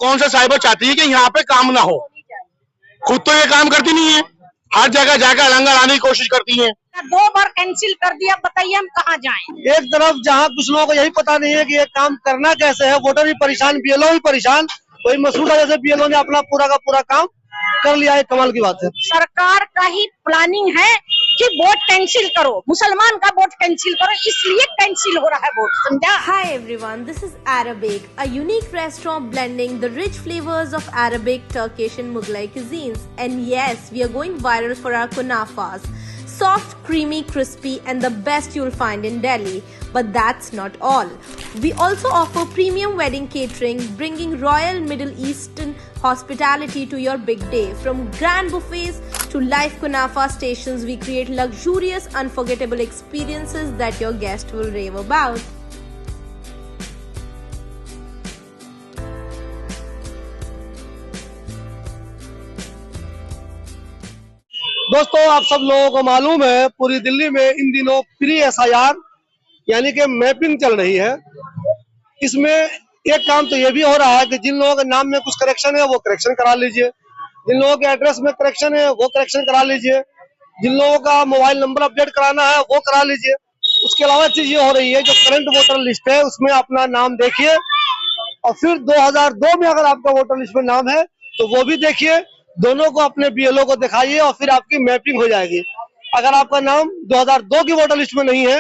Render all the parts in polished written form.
कौन सा साहिबा चाहती है कि यहाँ पे काम ना हो? खुद तो ये काम करती नहीं है, हर जगह जाकर लंगर आने की कोशिश करती है। 2 बार कैंसिल कर दिया, बताइए हम कहाँ जाएं? एक तरफ जहाँ कुछ लोगों को यही पता नहीं है कि ये काम करना कैसे है, वोटर भी परेशान, बीएलओ भी परेशान, वही मसूदा जैसे बीएलओ ने अपना पूरा का पूरा काम कर लिया है। कमाल की बात है। सरकार का ही प्लानिंग है कि वोट कैंसिल करो, मुसलमान का वोट कैंसिल करो, इसलिए कैंसिल हो रहा है वोट, समझा? Hi everyone, this is Arabic, a unique restaurant blending the rich flavors of Arabic, Turkish and Mughlai cuisines. And yes, we are going viral for our kunafas. Soft, creamy, crispy and the best you'll find in Delhi. But that's not all. We also offer premium wedding catering, bringing royal Middle Eastern hospitality to your big day. From grand buffets to live kunafa stations, we create luxurious, unforgettable experiences that your guest will rave about. दोस्तों, आप सब लोगों को मालूम है पूरी दिल्ली में इन दिनों प्री एसआईआर यानी कि मैपिंग चल रही है। इसमें एक काम तो ये भी हो रहा है कि जिन लोगों के नाम में कुछ करेक्शन है वो करेक्शन करा लीजिए, जिन लोगों के एड्रेस में करेक्शन है वो करेक्शन करा लीजिए, जिन लोगों का मोबाइल नंबर अपडेट कराना है वो करा लीजिए। उसके अलावा चीज ये हो रही है, जो करंट वोटर लिस्ट है उसमें अपना नाम देखिए और फिर 2002 में अगर आपका वोटर लिस्ट में नाम है तो वो भी देखिए, दोनों को अपने बीएलओ को दिखाइए और फिर आपकी मैपिंग हो जाएगी। अगर आपका नाम 2002 की वोटर लिस्ट में नहीं है,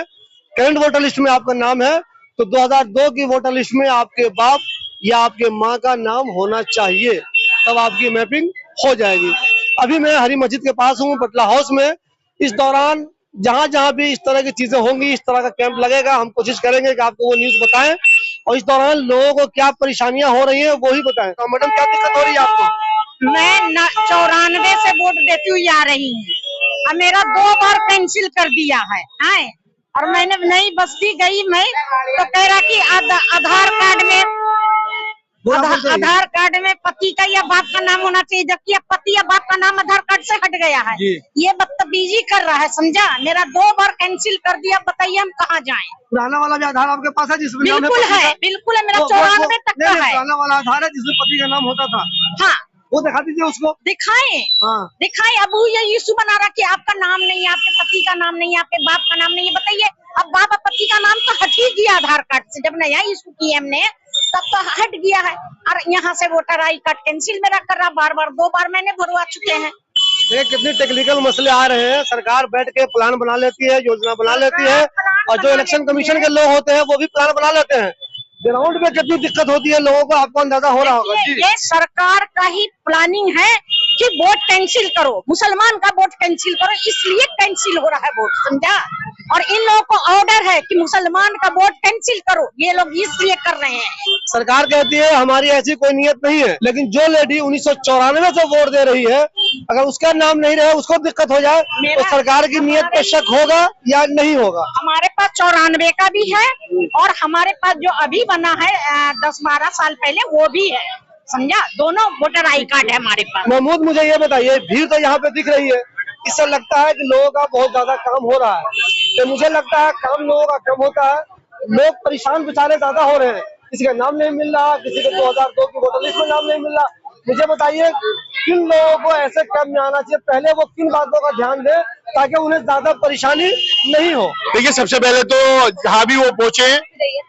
करंट वोटर लिस्ट में आपका नाम है, तो 2002 की वोटर लिस्ट में आपके बाप या आपके माँ का नाम होना चाहिए, तब आपकी मैपिंग हो जाएगी। अभी मैं हरी मस्जिद के पास हूँ, बटला हाउस में। इस दौरान जहाँ जहाँ भी इस तरह की चीजें होंगी, इस तरह का कैंप लगेगा, हम कोशिश करेंगे कि आपको वो न्यूज बताएं और इस दौरान लोगों को क्या परेशानियां हो रही है वो ही बताएं। तो मैडम, क्या दिक्कत हो रही है आपको? मैं 94 से वोट देती हुई आ रही हूँ और मेरा 2 बार कैंसिल कर दिया है। और मैंने नई बस्ती गई मैं तो कह रहा कि आधार कार्ड में पति का या बाप का नाम होना चाहिए, जबकि अब पति या बाप का नाम आधार कार्ड से हट गया है। ये बदतमीजी कर रहा है, समझा? मेरा 2 बार कैंसिल कर दिया, बताइए हम कहाँ जाएं? पुराना वाला भी आधार आपके पास है जिसमें बिल्कुल है, बिल्कुल है, मेरा 94 तक का है। पुराना वाला आधार है जिसमें पति का नाम होता था। हाँ, वो दिखा दीजिए उसको। दिखाएं। हाँ, दिखाएं। अब वो ये इशू बना रहा कि आपका नाम नहीं है, आपके पति का नाम नहीं है, आपके बाप का नाम नहीं है। बताइए, अब बाप और पति का नाम तो हट ही गया आधार कार्ड से, जब नया इशू किया हमने तब तो हट गया है। और यहाँ से वोटर आई कार्ड कैंसिल मेरा कर रहा, बार 2 बार मैंने भरवा चुके हैं। ये कितने टेक्निकल मसले आ रहे हैं। सरकार बैठ के प्लान बना लेती है, योजना बना लेती है, और जो इलेक्शन कमीशन के लोग होते हैं वो भी प्लान बना लेते हैं। ग्राउंड में कितनी दिक्कत होती है लोगों को, आपको अंदाजा हो रहा होगा जी। ये सरकार का ही प्लानिंग है कि वोट कैंसिल करो, मुसलमान का वोट कैंसिल करो, इसलिए कैंसिल हो रहा है वोट, समझा? और इन लोगों को ऑर्डर है कि मुसलमान का वोट कैंसिल करो, ये लोग इसलिए कर रहे हैं। सरकार कहती है हमारी ऐसी कोई नियत नहीं है, लेकिन जो लेडी 1994 से वोट दे रही है, अगर उसका नाम नहीं रहे, उसको दिक्कत हो जाए तो सरकार की नियत पे शक होगा या नहीं होगा? हमारे पास 94 का भी है और हमारे पास जो अभी बना है 10-12 साल पहले वो भी है, समझा? दोनों वोटर आई कार्ड है हमारे पास। महमूद, मुझे ये बताइए, भीड़ तो यहाँ पे दिख रही है, इससे लगता है कि लोगों का बहुत ज्यादा काम हो रहा है। तो मुझे लगता है काम लोगों का कम होता है, लोग परेशान बेचारे ज्यादा हो रहे हैं। किसी का नाम नहीं मिल रहा, किसी को 2002 की वोटर लिस्ट में नाम नहीं मिल रहा। मुझे बताइए, किन लोगों को ऐसे कैंप में आना चाहिए, पहले वो किन बातों का ध्यान दे ताकि उन्हें ज्यादा परेशानी नहीं हो? देखिए, सबसे पहले तो जहाँ भी वो पहुंचे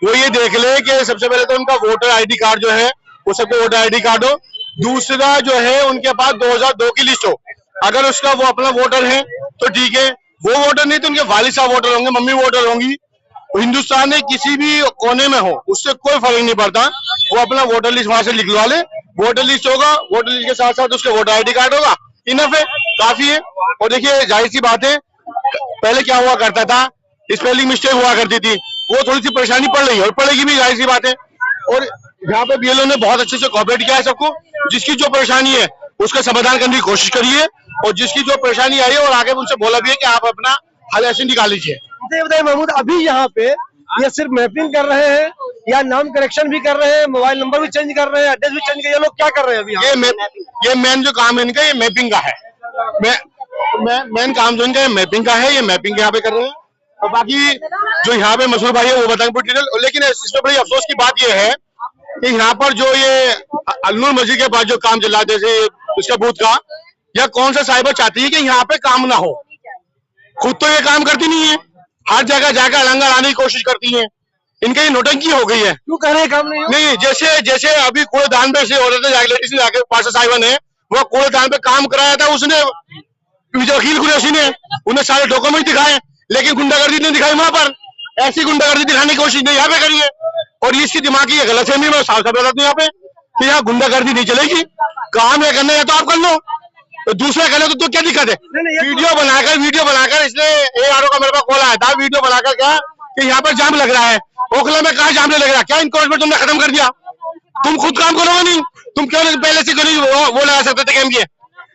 वो ये देख ले कि सबसे पहले तो उनका वोटर आईडी कार्ड जो है वो सबको वोटर आईडी कार्ड हो। दूसरा जो है, उनके पास 2002 की लिस्ट हो। अगर उसका वो अपना वोटर है तो ठीक है, वो वोटर नहीं तो उनके वालिद साहब वोटर होंगे, मम्मी वोटर होंगी। हिंदुस्तान में किसी भी कोने में हो, उससे कोई फर्क नहीं पड़ता, वो अपना वोटर लिस्ट वहां से लिखवा ले। वोटर लिस्ट होगा, वोटर लिस्ट के साथ साथ उसके वोटर आईडी कार्ड होगा, इनफ है, काफी है। और देखिए, जाहिर सी बात है, पहले क्या हुआ करता था, स्पेलिंग मिस्टेक हुआ करती थी, वो थोड़ी सी परेशानी पड़ रही है और पड़ेगी भी, जाहिर सी बात है। और यहाँ पे बीएलओ ने बहुत अच्छे से कोऑपरेट किया है सबको। जिसकी जो परेशानी है उसका समाधान करने की कोशिश करिए, और जिसकी जो परेशानी आई है और आगे उनसे बोला भी है कि आप अपना हल ऐसे निकाल लीजिए। बताइए महमूद, अभी यहाँ पे ये सिर्फ मैपिंग कर रहे हैं या नाम करेक्शन भी कर रहे हैं, मोबाइल नंबर भी चेंज कर रहे हैं, एड्रेस भी चेंज कर, ये लोग क्या कर रहे हैं अभी? ये मेन जो काम है इनका, ये मैपिंग का है। मेन काम जो इनका है मैपिंग का है, ये मैपिंग यहाँ पे कर रहे हैं। और बाकी जो यहाँ पे मसूर भाई है वो बताएंगे पूरी डिटेल। लेकिन इसमें बड़ी अफसोस की बात ये है कि यहाँ पर जो ये अनूर मस्जिद के पास जो काम चल रहा है, जैसे उसका बूथ का, या कौन सा साहिबा चाहती है कि यहाँ पे काम ना हो? खुद तो ये काम करती नहीं है, हर जगह जाकर अलंगा लाने की कोशिश करती है। इनका ये नौटंकी हो गई है। क्यों कह रहे हैं काम नहीं हो? नहीं, जैसे अभी कूड़ेदान पे से औरतें लेडीज ने आके पार्षद साहिबा ने वो कूड़ेदान पे काम कराया था, उसने वकील कुरैशी ने उन्हें सारे डॉक्यूमेंट दिखाए, लेकिन गुंडागर्दी नहीं दिखाई वहां पर। ऐसी गुंडागर्दी दिखाने की कोशिश नहीं यहाँ पे करी है, और इसकी दिमागी गलतफहमी में साफ साफ बताता हूँ यहाँ पे कि यहाँ गुंडागर्दी नहीं चलेगी। काम है करना है तो आप कर लो, तो दूसरा कर लो तो क्या दिक्कत है? वीडियो बनाकर इसने ARO का मेरे पास कॉल आया था, वीडियो बनाकर क्या कि यहाँ पर जाम लग रहा है। ओखला में कहा जाम नहीं लग रहा? क्या इनक्रोचमेंट तुमने खत्म कर दिया? तुम खुद काम करोगे नहीं? तुम क्यों पहले से क्यों नहीं वो लगा सकते थे कैम किए?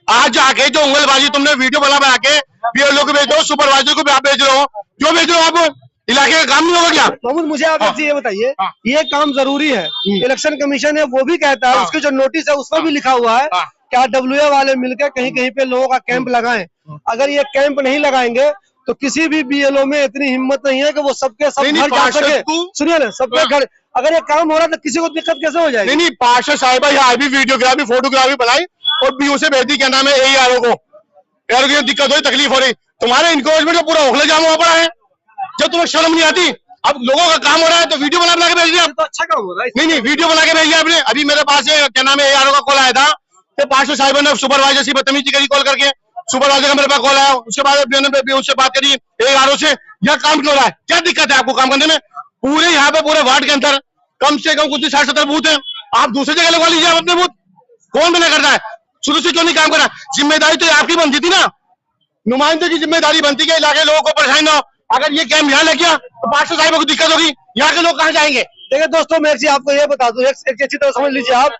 आज जाके जो उंगलबाजी तुमने वीडियो बना के BLO को भेज दो, सुपरवाइजर को भी आप भेज रहे हो, जो भेज रहे हो आप, इलाके का काम नहीं होगा क्या? महमूद, मुझे आप एक चीज ये बताइए, ये काम जरूरी है, इलेक्शन कमीशन है वो भी कहता है, उसकी जो नोटिस है उसमें भी लिखा हुआ है क्या WA वाले मिलकर कहीं कहीं पे लोगों का कैंप लगाएं। अगर ये कैंप नहीं लगाएंगे तो किसी भी BLO में इतनी हिम्मत नहीं है कि वो सबके सब घर जा सके। सुनिए ना, सबके घर अगर ये काम हो रहा है तो किसी को दिक्कत कैसे हो जाएगी? नहीं, पार्षद साहिबा यहाँ भी वीडियोग्राफी फोटोग्राफी बनाई और BO से भेज दी, क्या नाम है, ARO को। ARO की दिक्कत हो रही, तकलीफ हो रही, तुम्हारे इनक्रोचमेंट का पूरा ओखला जाम हुआ पड़ा है। जब तुम्हें शर्म नहीं आती, अब लोगों का काम हो रहा है तो वीडियो बना के भेज दिया। तो अच्छा काम हो रहा है। नहीं, वीडियो बना के भेज दिया आपने। अभी मेरे पास क्या नाम है, ARO का कॉल आया था कि पार्षद साहिबा ने सुपरवाइजर से बदतमीजी करी, कॉल करके सुपरवाइजर का मेरे पास कॉल आया, उसके बाद उससे बात करी ARO से, यह काम क्यों रहा है, क्या दिक्कत है आपको काम करने में? पूरे यहाँ पे पूरे वार्ड के अंदर कम से कम कुछ 60-70 बूथ है, आप दूसरी जगह लगवा लीजिए अपने बूथ। कौन मना करता है? शुरू से क्यों नहीं काम करा? जिम्मेदारी तो आपकी बनती थी ना, नुमाइंदे की जिम्मेदारी बनती है इलाके लोगों को परेशानी ना हो। अगर ये कैंप यहाँ लग गया तो पार्षद साहिबों को दिक्कत होगी, यहाँ के लोग कहाँ जाएंगे? देखिए दोस्तों, मैं एक चीज आपको ये बता दूं, एक अच्छी तरह समझ लीजिए आप,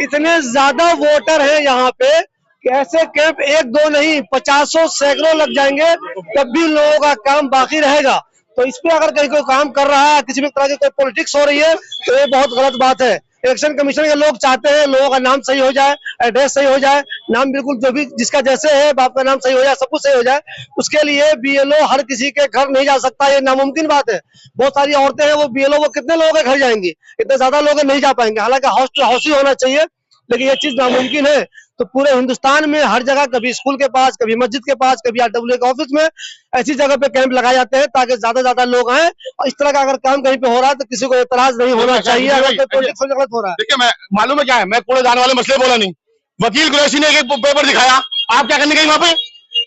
इतने ज्यादा वोटर हैं यहाँ पे कि ऐसे कैंप 1-2 नहीं 50 सैकड़ों लग जाएंगे, तब भी लोगों का काम बाकी रहेगा। तो इस पे अगर कहीं कोई काम कर रहा है, किसी भी तरह की कोई पॉलिटिक्स हो रही है, तो ये बहुत गलत बात है। इलेक्शन कमीशन के लोग चाहते हैं लोगों का नाम सही हो जाए, एड्रेस सही हो जाए, नाम बिल्कुल जो भी जिसका जैसे है बाप का नाम सही हो जाए, सब कुछ सही हो जाए। उसके लिए BLO हर किसी के घर नहीं जा सकता, ये नामुमकिन बात है। बहुत सारी औरतें हैं, वो BLO वो कितने लोगों के घर जाएंगी? इतने ज्यादा लोग नहीं जा पाएंगे। हालांकि हाउस टू हाउस ही होना चाहिए, लेकिन ये चीज नामुमकिन है। तो पूरे हिंदुस्तान में हर जगह, कभी स्कूल के पास, कभी मस्जिद के पास, कभी RWA के ऑफिस में, ऐसी जगह पे कैंप लगाए जाते हैं ताकि ज्यादा लोग आए। और इस तरह का अगर काम कहीं पे हो रहा है तो किसी को एतराज नहीं होना चाहिए अगर कोई पॉलिटिक्स गलत हो रहा है। देखिए, मैं मालूम है क्या है, मैं कूड़ेदान वाले मसले बोला नहीं, वकील कुरैशी ने एक पेपर दिखाया, आप क्या करने गए वहां पे?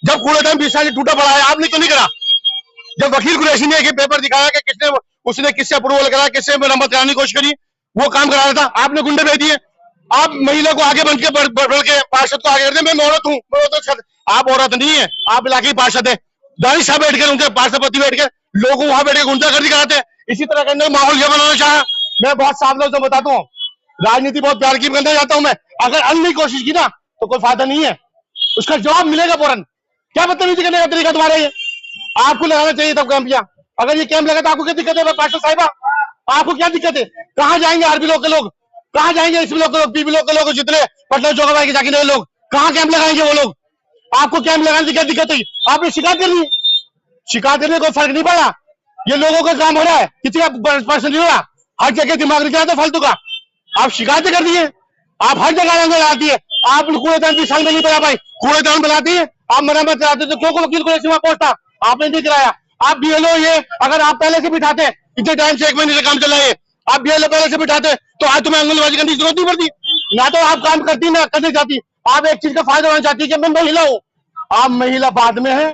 जब कूड़ेदान 20 साल टूटा पड़ा है, आपने क्यों नहीं करा? जब वकील कुरैशी ने एक पेपर दिखाया कि उसने किससे अप्रूवल करा, किससे नंबर कराने की कोशिश करी, वो काम करा रहा था, आपने गुंडे भेज दिए। आप महिला को आगे बढ़ के पार्षद को आगे कर दे, मैं औरत हूँ, आप औरत नहीं है, आप इलाके की पार्षद है। दानिश साहब बैठ कर, उनके पार्षद बैठ कर लोगों वहां बैठ के गुंडागर्दी कराते हैं। इसी तरह करने का माहौल ये बनाना चाहा। मैं बहुत साफ लोगों से बताता हूँ, राजनीति बहुत प्यार की करना चाहता हूँ मैं। अगर अन्य कोशिश की ना तो कोई फायदा नहीं है, उसका जवाब मिलेगा फौरन। क्या बदतमीजी करने का तरीका तुम्हारा ये? आपको लगाना चाहिए तब कैंप यहाँ। अगर ये कैंप लगा तो आपको क्या दिक्कत है पार्षद साहिबा? आपको क्या दिक्कत है? कहाँ जाएंगे RB लोग के लोग? कहाँ जाएंगे SB लोग के लोग, PB लोग के लोग, जितने पटना चौक के जाके लोग कहाँ कैंप लगाएंगे वो लोग? आपको कैंप लगाने की क्या दिक्कत है? आपने शिकायत कर ली, शिकायत करने कोई फर्क नहीं पड़ा। ये लोगों का काम हो रहा है, किसी का पर्सन नहीं हो रहा। हर जगह दिमाग निकला था फालतू का, आप शिकायतें कर दी है, आप हर जगह अंदर आती है। आप कूड़ेदान 20 साल में नहीं बना पाई, कूड़ेदान बनाती है, आप मरम्मत कराते तो क्यों वकील कुरैशी वहां पहुंचता? आपने नहीं कराया। आप BLO ये अगर आप पहले से बिठाते, इतने टाइम से 1 महीने से काम चल रहा है, आप BLO पहले से बिठाते तो आज तुम्हें आंगनबाड़ी करने की जरूरत नहीं पड़ती। ना तो आप काम करती ना करने चाहती। आप एक चीज का फायदा होना चाहती है कि मैं महिला हूँ। आप महिला बाद में है,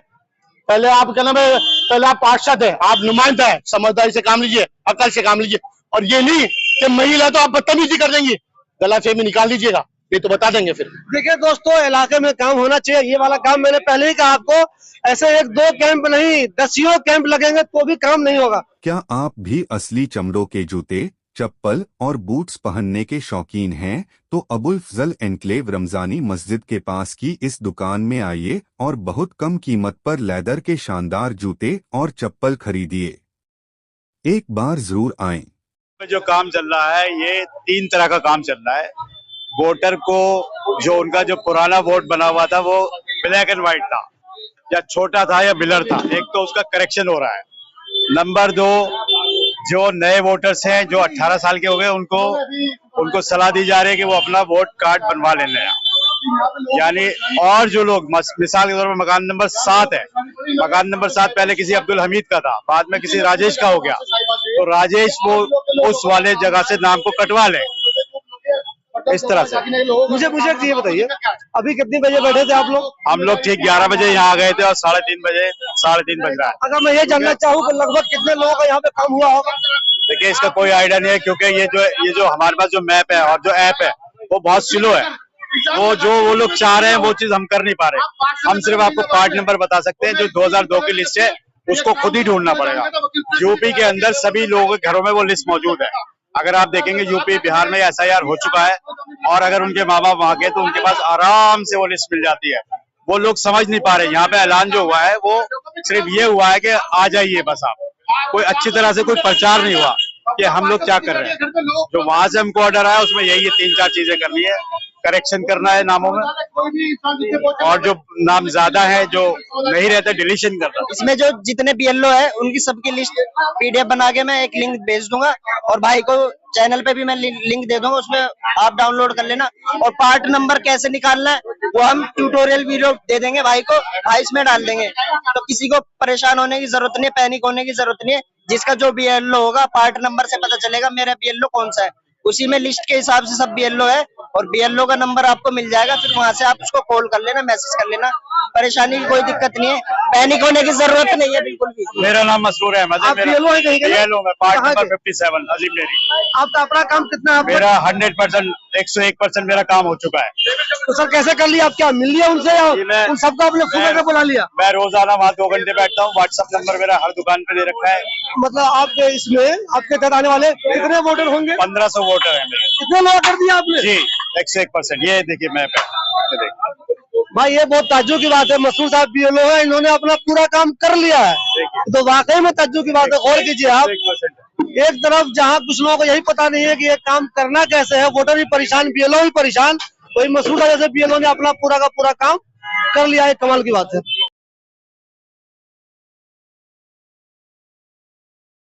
पहले आप क्या नाम है, पहले आप पार्षद है, आप नुमाइंदा है। समझदारी से काम लीजिए, अकल से काम लीजिए, और ये नहीं कि महिला तो आप बदतमीजी कर देंगी, गलाफहमी निकाल दीजिएगा, ये तो बता देंगे फिर। देखिए दोस्तों, इलाके में काम होना चाहिए, ये वाला काम मैंने पहले ही कहा आपको। ऐसे 1-2 कैंप नहीं, 10 कैंप लगेंगे तो भी काम नहीं होगा। क्या आप भी असली चमड़ों के जूते, चप्पल और बूट्स पहनने के शौकीन हैं तो अबुल फजल एनक्लेव रमजानी मस्जिद के पास की इस दुकान में आइए और बहुत कम कीमत पर लेदर के शानदार जूते और चप्पल खरीदिए। एक बार जरूर आएं। जो काम चल रहा है ये 3 तरह का काम चल रहा है। वोटर को जो उनका जो पुराना वोट बना हुआ था वो ब्लैक एंड व्हाइट था, या छोटा था या ब्लर था, एक तो उसका करेक्शन हो रहा है। नंबर 2, जो नए वोटर्स हैं जो 18 साल के हो गए उनको सलाह दी जा रही है कि वो अपना वोट कार्ड बनवा लेना है। यानी और जो लोग मिसाल के तौर पर मकान नंबर 7 है, मकान नंबर 7 पहले किसी अब्दुल हमीद का था, बाद में किसी राजेश का हो गया, तो राजेश वो उस वाले जगह से नाम को कटवा ले। इस तरह से मुझे ये बताइए, अभी कितने बजे बैठे थे आप लोग? हम लोग ठीक 11 बजे यहाँ आ गए थे और 3:30 बज रहा है। अगर मैं ये जानना चाहूँ कि लगभग कितने लोगों का यहाँ पे काम हुआ होगा? देखिए इसका कोई आइडिया नहीं है, क्योंकि ये जो हमारे पास जो मैप है और जो ऐप है वो बहुत स्लो है। वो लोग चाह रहे हैं वो चीज हम कर नहीं पा रहे। हम सिर्फ आपको कार्ड नंबर बता सकते हैं, जो 2002 की लिस्ट है उसको खुद ही ढूंढना पड़ेगा। यूपी के अंदर सभी लोगों के घरों में वो लिस्ट मौजूद है। अगर आप देखेंगे यूपी बिहार में SIR हो चुका है, और अगर उनके माँ बाप वहां के तो उनके पास आराम से वो लिस्ट मिल जाती है। वो लोग समझ नहीं पा रहे। यहाँ पे ऐलान जो हुआ है वो सिर्फ ये हुआ है कि आ जाइए बस आप, कोई अच्छी तरह से कोई प्रचार नहीं हुआ कि हम लोग क्या कर रहे हैं। जो वहां से हमको ऑर्डर आया उसमें यही 3-4 चीजें करनी है। करेक्शन करना है नामों में, और जो नाम ज्यादा है जो नहीं रहते डिलीशन करना। इसमें जो जितने BLO है उनकी सबकी लिस्ट PDF बना के मैं एक लिंक भेज दूंगा, और भाई को चैनल पे भी मैं लिंक दे दूंगा, उसमें आप डाउनलोड कर लेना। और पार्ट नंबर कैसे निकालना है वो हम ट्यूटोरियल वीडियो दे देंगे भाई को, भाई इसमें डाल देंगे। तो किसी को परेशान होने की जरूरत नहीं है, पैनिक होने की जरूरत नहीं है। जिसका जो BLO होगा पार्ट नंबर से पता चलेगा मेरा BLO कौन सा है, उसी में लिस्ट के हिसाब से सब BLO है, और BLO का नंबर आपको मिल जाएगा। फिर वहां से आप उसको कॉल कर लेना, मैसेज कर लेना, परेशानी की कोई दिक्कत नहीं है, पैनिक होने की जरूरत नहीं है बिल्कुल भी। मेरा नाम मसरूर अहमद है। BLO है कहीं? BLO में पार्ट नंबर 57 अजीम डेरी। आपका अपना काम कितना है? मेरा 100% 101% मेरा काम हो चुका है। तो सर कैसे कर लिया आप? क्या मिल लिया उनसे या उन सबको आपने फोन करके बुला लिया? मैं रोजाना वहाँ 2 घंटे बैठता हूँ। WhatsApp नंबर मेरा हर दुकान पे दे रखा है। मतलब आपके इसमें आपके तहत आने वाले कितने वोटर होंगे? 1500 वोटर है मेरे। कितने लोग कर दिया आपने? जी 101%। ये देखिए मैप है। भाई ये बहुत ताज्जुब की बात है। मसूद साहब BLO है, इन्होंने अपना पूरा काम कर लिया है, तो वाकई में ताज्जुब की बात है। गौर कीजिए आप, एक तरफ जहाँ कुछ लोगों को यही पता नहीं है कि ये काम करना कैसे है, वोटर भी परेशान, BLO भी परेशान, वही मसूद साहब जैसे BLO ने अपना पूरा का पूरा काम कर लिया है। कमाल की बात है।